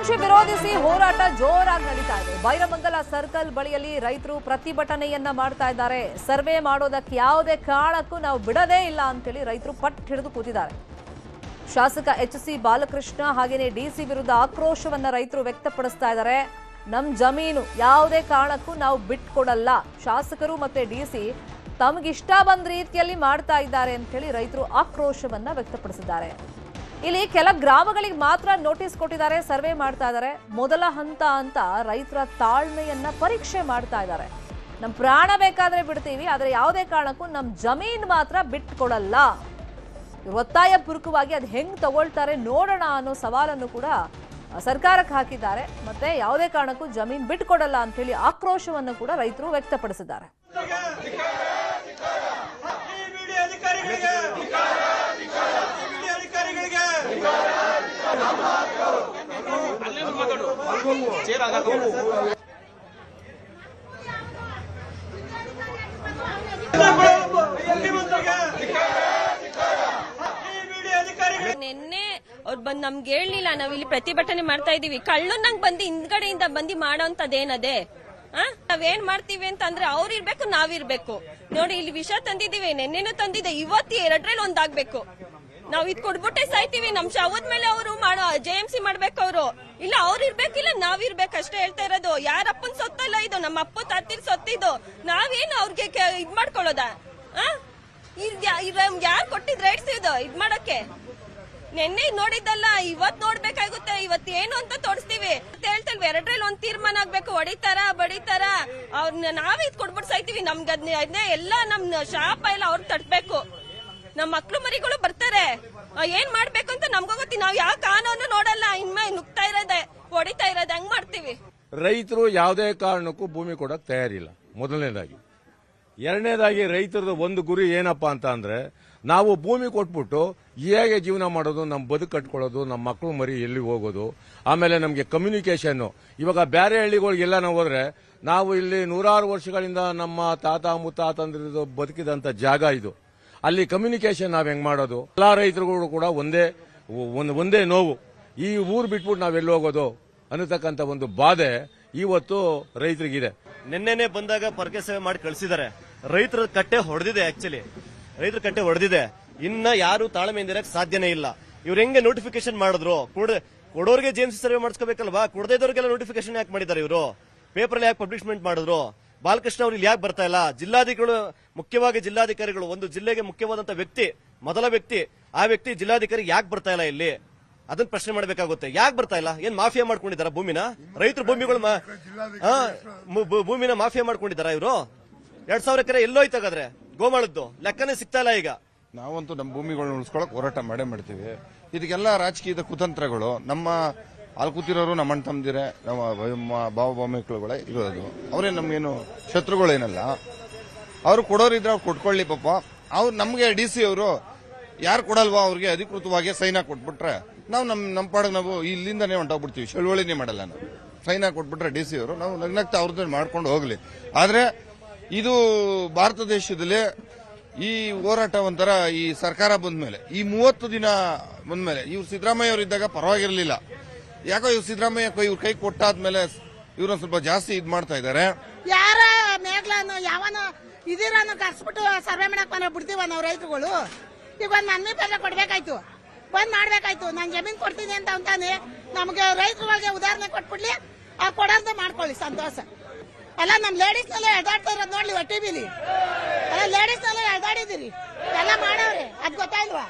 ಆಕಾಂಕ್ಷೆ ವಿರೋಧಿಸಿ ಹೋರಾಟ ಜೋರಾಗಿ ನಡೀತಾ ಇದೆ. ಬೈರಮಂಗಲ ಸರ್ಕಲ್ ಬಳಿಯಲ್ಲಿ ರೈತರು ಪ್ರತಿಭಟನೆಯನ್ನ ಮಾಡ್ತಾ ಇದ್ದಾರೆ. ಸರ್ವೆ ಮಾಡೋದಕ್ಕೆ ಯಾವುದೇ ಕಾರಣಕ್ಕೂ ನಾವು ಬಿಡದೇ ಇಲ್ಲ ಅಂತೇಳಿ ರೈತರು ಪಟ್ಟು ಹಿಡಿದು ಕೂತಿದ್ದಾರೆ. ಶಾಸಕ ಎಚ್.ಸಿ. ಬಾಲಕೃಷ್ಣ ಹಾಗೇನೆ ಡಿಸಿ ವಿರುದ್ಧ ಆಕ್ರೋಶವನ್ನ ರೈತರು ವ್ಯಕ್ತಪಡಿಸ್ತಾ ಇದ್ದಾರೆ. ನಮ್ ಜಮೀನು ಯಾವುದೇ ಕಾರಣಕ್ಕೂ ನಾವು ಬಿಟ್ಕೊಡಲ್ಲ, ಶಾಸಕರು ಮತ್ತೆ ಡಿಸಿ ತಮಗಿಷ್ಟ ಬಂದ ರೀತಿಯಲ್ಲಿ ಮಾಡ್ತಾ ಇದ್ದಾರೆ ಅಂತ ಹೇಳಿ ರೈತರು ಆಕ್ರೋಶವನ್ನ ವ್ಯಕ್ತಪಡಿಸಿದ್ದಾರೆ. ಇಲ್ಲಿ ಕೆಲ ಗ್ರಾಮಗಳಿಗೆ ಮಾತ್ರ ನೋಟಿಸ್ ಕೊಟ್ಟಿದ್ದಾರೆ, ಸರ್ವೆ ಮಾಡ್ತಾ ಇದ್ದಾರೆ. ಮೊದಲ ಹಂತ ಅಂತ ರೈತರ ತಾಳ್ಮೆಯನ್ನ ಪರೀಕ್ಷೆ ಮಾಡ್ತಾ ಇದ್ದಾರೆ. ನಮ್ಮ ಪ್ರಾಣ ಬೇಕಾದ್ರೆ ಬಿಡ್ತೀವಿ, ಆದ್ರೆ ಯಾವುದೇ ಕಾರಣಕ್ಕೂ ನಮ್ಮ ಜಮೀನು ಮಾತ್ರ ಬಿಟ್ಕೊಡಲ್ಲ. ಒತ್ತಾಯ ಪೂರ್ವಕವಾಗಿ ಅದು ಹೆಂಗ್ ತಗೊಳ್ತಾರೆ ನೋಡೋಣ ಅನ್ನೋ ಸವಾಲನ್ನು ಕೂಡ ಸರ್ಕಾರಕ್ಕೆ ಹಾಕಿದ್ದಾರೆ. ಮತ್ತೆ ಯಾವುದೇ ಕಾರಣಕ್ಕೂ ಜಮೀನು ಬಿಟ್ಕೊಡಲ್ಲ ಅಂತ ಹೇಳಿ ಆಕ್ರೋಶವನ್ನು ಕೂಡ ರೈತರು ವ್ಯಕ್ತಪಡಿಸಿದ್ದಾರೆ. ನಿನ್ನೆ ಅವ್ರು ಬಂದ್ ನಮ್ಗೆ ಹೇಳಲಿಲ್ಲ, ನಾವ್ ಇಲ್ಲಿ ಪ್ರತಿಭಟನೆ ಮಾಡ್ತಾ ಇದೀವಿ. ಕಳ್ಳನಂಗ್ ಬಂದು ಹಿಂದ್ಗಡೆಯಿಂದ ಬಂದು ಮಾಡೋಂತದೇನದೇ? ನಾವೇನ್ ಮಾಡ್ತೀವಿ ಅಂತಂದ್ರೆ ಅವ್ರು ಇರ್ಬೇಕು, ನಾವಿರ್ಬೇಕು. ನೋಡಿ ಇಲ್ಲಿ ವಿಷ ತಂದಿದೀವಿ, ನೆನ್ನೆನೂ ತಂದಿದೆ, ಇವತ್ತು ಎರಡರಲ್ಲಿ ಒಂದಾಗ್ಬೇಕು. ನಾವ್ ಇದ್ ಕೊಡ್ಬಿಟ್ಟೆ ಸಾಯ್ತೀವಿ. ನಮ್ ಶವದ ಮೇಲೆ ಅವರು ಮಾಡೋ JMC ಮಾಡ್ಬೇಕು ಅವರು. ಇಲ್ಲ ಅವ್ರು ಇರ್ಬೇಕಿಲ್ಲ ನಾವಿರ್ಬೇಕು ಅಷ್ಟೇ ಹೇಳ್ತಾ ಇರೋದು. ಯಾರಪ್ಪನ್ ಸೊತ್ತಲ್ಲ ಇದು, ನಮ್ಮ ಅಪ್ಪ ತಾತಿರ್ ಸೊತ್ತಿದ್ದು. ನಾವೇನು ಅವ್ರಿಗೆ ಇದ್ ಮಾಡ್ಕೊಳ್ಳೋದ? ಯಾರು ಕೊಟ್ಟಿದ್ ರೈಟ್ಸ್ ಇದು ಇದ್ ಮಾಡಕ್ಕೆ? ನೆನ್ನೆ ನೋಡಿದ್ದಲ್ಲ, ಇವತ್ ನೋಡ್ಬೇಕಾಗುತ್ತೆ. ಇವತ್ ಏನು ಅಂತ ತೋರಿಸ್ತೀವಿ ಹೇಳ್ತಲ್ವಿ. ಎರಡರಲ್ಲಿ ಒಂದ್ ತೀರ್ಮಾನ ಆಗ್ಬೇಕು. ಹೊಡಿತಾರ ಬಡಿತಾರ ಅವ್ರನ್ನ ನಾವೇ ಇದ್ ಕೊಡ್ಬಿಟ್ಟು ಸಾಯ್ತೀವಿ. ನಮ್ಗೆ ಅದನ್ನೇ ಎಲ್ಲ ನಮ್ ಶಾಪ ಎಲ್ಲ ಅವ್ರಿಗೆ ತಟ್ಬೇಕು. ನಮ್ ಮಕ್ಳು ಮರಿಗಳು ಬರ್ತಾರೆ, ಏನ್ ಮಾಡ್ಬೇಕು ಅಂತ ನಮ್ಗೂ ಗೊತ್ತಿ. ನಾವ್ ಯಾವ ಕಾನೂನು ನೋಡಲ್ಲ, ಇನ್ಮೇ ನುಗ್ತಾ ಇರೋದೆ, ಹೊಡಿತಾ ಇರೋದೆ, ಹಂಗ್ ಮಾಡ್ತೀವಿ. ರೈತರು ಯಾವುದೇ ಕಾರಣಕ್ಕೂ ಭೂಮಿ ಕೊಡಕ್ ತಯಾರಿಲ್ಲ, ಮೊದಲನೇದಾಗಿ. ಎರಡನೇದಾಗಿ ರೈತರದ ಒಂದು ಗುರಿ ಏನಪ್ಪಾ ಅಂತ ಅಂದ್ರೆ, ನಾವು ಭೂಮಿ ಕೊಟ್ಬಿಟ್ಟು ಹೇಗೆ ಜೀವನ ಮಾಡೋದು, ನಮ್ಮ ಬದುಕು ಕಟ್ಕೊಳ್ಳೋದು, ನಮ್ಮ ಮಕ್ಕಳು ಮರಿ ಎಲ್ಲಿ ಹೋಗೋದು, ಆಮೇಲೆ ನಮಗೆ ಕಮ್ಯುನಿಕೇಶನ್. ಇವಾಗ ಬೇರೆ ಹಳ್ಳಿಗಳಿಗೆಲ್ಲ ನಾವು ಹೋದ್ರೆ, ನಾವು ಇಲ್ಲಿ ನೂರಾರು ವರ್ಷಗಳಿಂದ ನಮ್ಮ ತಾತ ಮುತ್ತಾತಂದ್ರದ್ದು ಬದುಕಿದಂತ ಜಾಗ ಇದು. ಅಲ್ಲಿ ಕಮ್ಯುನಿಕೇಶನ್ ನಾವ್ ಹೆಂಗ್ ಮಾಡೋದು? ಎಲ್ಲಾ ರೈತರುಗಳು ಕೂಡ ಒಂದೇ ನೋವು, ಈ ಊರು ಬಿಟ್ಬಿಟ್ಟು ನಾವೆಲ್ಲಿ ಹೋಗೋದು ಅನ್ನತಕ್ಕಂಥ ಒಂದು ಬಾಧೆ ಇವತ್ತು ರೈತರಿಗಿದೆ. ನಿನ್ನೆನೆ ಬಂದಾಗ ಪರಕೆ ಸೇವೆ ಮಾಡಿ ಕಳಿಸಿದ್ದಾರೆ. ರೈತರ ಕಟ್ಟೆ ಹೊಡೆದಿದೆ, ಆಕ್ಚುಲಿ ರೈತರ ಕಟ್ಟೆ ಹೊಡೆದಿದೆ. ಇನ್ನ ಯಾರು ತಾಳ್ಮೆಯಿಂದ ಇರಕ್ ಸಾಧ್ಯನೇ ಇಲ್ಲ. ಇವ್ರು ಹೆಂಗೆ ನೋಟಿಫಿಕೇಶನ್ ಮಾಡಿದ್ರು? ಕೊಡೋರಿಗೆ JMC ಸರ್ವೆ ಮಾಡಿಸ್ಕೋಬೇಕಲ್ವಾ? ಕೊಡದಿದ್ದವ್ರಿಗೆಲ್ಲ ನೋಟಿಫಿಕೇಶನ್ ಯಾಕೆ ಮಾಡಿದ್ದಾರೆ ಇವರು? ಪೇಪರ್ ಯಾಕೆ ಪಬ್ಲಿಷ್ಮೆಂಟ್ ಮಾಡಿದ್ರು? ಬಾಲಕೃಷ್ಣ ಅವ್ರು ಇಲ್ಲಿ ಯಾಕೆ ಬರ್ತಾ ಇಲ್ಲ? ಜಿಲ್ಲಾಧಿಕಾರಿಗಳು, ಮುಖ್ಯವಾಗಿ ಜಿಲ್ಲಾಧಿಕಾರಿಗಳು, ಒಂದು ಜಿಲ್ಲೆಗೆ ಮುಖ್ಯವಾದಂತ ವ್ಯಕ್ತಿ, ಮೊದಲ ವ್ಯಕ್ತಿ, ಆ ವ್ಯಕ್ತಿ ಜಿಲ್ಲಾಧಿಕಾರಿ ಯಾಕೆ ಬರ್ತಾ ಇಲ್ಲ ಇಲ್ಲಿ? ಅದನ್ನ ಪ್ರಶ್ನೆ ಮಾಡಬೇಕಾಗುತ್ತೆ. ಯಾಕೆ ಬರ್ತಾ ಇಲ್ಲ? ಏನ್ ಮಾಫಿಯಾ ಮಾಡ್ಕೊಂಡಿದಾರ ಭೂಮಿನ? ರೈತರ ಭೂಮಿಗಳು ಭೂಮಿನ ಮಾಫಿಯಾ ಮಾಡ್ಕೊಂಡಿದಾರ ಇವರು? 2000 ಎಕರೆ ಎಲ್ಲೋಯ್ತಾಗಾದ್ರೆ ಗೋಮಾಳದ್ದು ಲೆಕ್ಕನೇ ಸಿಗ್ತಾ ಇಲ್ಲ ಈಗ. ನಾವಂತೂ ನಮ್ಮ ಭೂಮಿಗಳನ್ನ ಉಳಿಸ್ಕೊಳಕ್ ಹೋರಾಟ ಮಾಡೇ ಮಾಡ್ತೀವಿ. ಇದಕ್ಕೆಲ್ಲ ರಾಜಕೀಯದ ಕುತಂತ್ರಗಳು. ನಮ್ಮ ಅಲ್ಲಿ ಕೂತಿರೋರು ನಮ್ಮ ಅಣ್ಣ ತಮ್ಮದಿರೇ, ನಮ್ಮ ಭಾವ ಭಾವಮಕ್ಕಳುಗಳೇ ಇರೋದು. ಅವರೇ ನಮ್ಗೇನು ಶತ್ರುಗಳೇನಲ್ಲ. ಅವ್ರು ಕೊಡೋರಿದ್ರೆ ಅವ್ರು ಕೊಟ್ಕೊಳ್ಳಿ ಪಾಪ. ಅವ್ರು ನಮ್ಗೆ DC ಅವರು ಯಾರು ಕೊಡಲ್ವಾ ಅವ್ರಿಗೆ ಅಧಿಕೃತವಾಗಿ ಸೈನ್ ಹಾಕಿ ಕೊಟ್ಬಿಟ್ರೆ ನಾವು ನಮ್ಮ ಪಾಡಿಗೆ ನಾವು ಇಲ್ಲಿಂದನೇ ಹೊಂಟೋಗ್ಬಿಡ್ತೀವಿ. ಚಳುವಳಿನೇ ಮಾಡಲ್ಲ. ನಾವು ಸೈನ್ ಹಾಕಿ ಕೊಟ್ಬಿಟ್ರೆ DC ಅವರು ನಾವು ನಗ್ನಗ್ತಾ ಅವ್ರದ್ದು ಮಾಡ್ಕೊಂಡು ಹೋಗ್ಲಿ. ಆದ್ರೆ ಇದು ಭಾರತ ದೇಶದಲ್ಲಿ ಈ ಹೋರಾಟ ಒಂಥರ ಈ ಸರ್ಕಾರ ಬಂದ್ಮೇಲೆ, ಈ 30 ದಿನ ಬಂದ್ಮೇಲೆ, ಇವ್ರು ಸಿದ್ದರಾಮಯ್ಯ ಅವರು ಇದ್ದಾಗ ಪರವಾಗಿರ್ಲಿಲ್ಲ. ಯಾಕೋ ಇವ್ರು ಸಿದ್ದರಾಮಯ್ಯ ಇವ್ರ ಕೈ ಕೊಟ್ಟಾದ್ಮೇಲೆ ಇವ್ರನ್ನ ಸ್ವಲ್ಪ ಜಾಸ್ತಿ ಇದ್ ಮಾಡ್ತಾ ಇದಾರೆ. ಯಾರ ಮೇಘಲನ್ನು ಯಾವನ ಇದಿರನ್ನು ಕರ್ಸ್ಬಿಟ್ಟು ಸರ್ವೆ ಮಾಡಕ್ ಬಿಡ್ತೀವ ನಾವು ರೈತರುಗಳು? ಈಗ ಒಂದ್ ಮನ್ಮಿ ಪೇಪರ್ ಕೊಡ್ಬೇಕಾಯ್ತು, ಬಂದ್ ಮಾಡ್ಬೇಕಾಯ್ತು. ನಾನ್ ಜಮೀನ್ ಕೊಡ್ತೀನಿ ಅಂತಾನೆ ನಮ್ಗೆ ರೈತರುಗಳಿಗೆ ಉದಾಹರಣೆ ಕೊಟ್ಬಿಡ್ಲಿ, ಆ ಕೊಡೋದ ಮಾಡ್ಕೊಳ್ಳಿ, ಸಂತೋಷ. ಅಲ್ಲ ನಮ್ ಲೇಡೀಸ್ ನೆಲ್ಲ ಎದಾಡ್ತಾ ಇರೋದ್ ನೋಡ್ಲಿ ಟಿವಿಲಿ. ಅಲ್ಲ ಲೇಡೀಸ್ ನೆಲ್ಲ ಎದಾಡಿದಿರಿ, ಎಲ್ಲ ಮಾಡವ್ರೆ, ಅದ್ ಗೊತ್ತಾಯ್ಲ್ವಾ?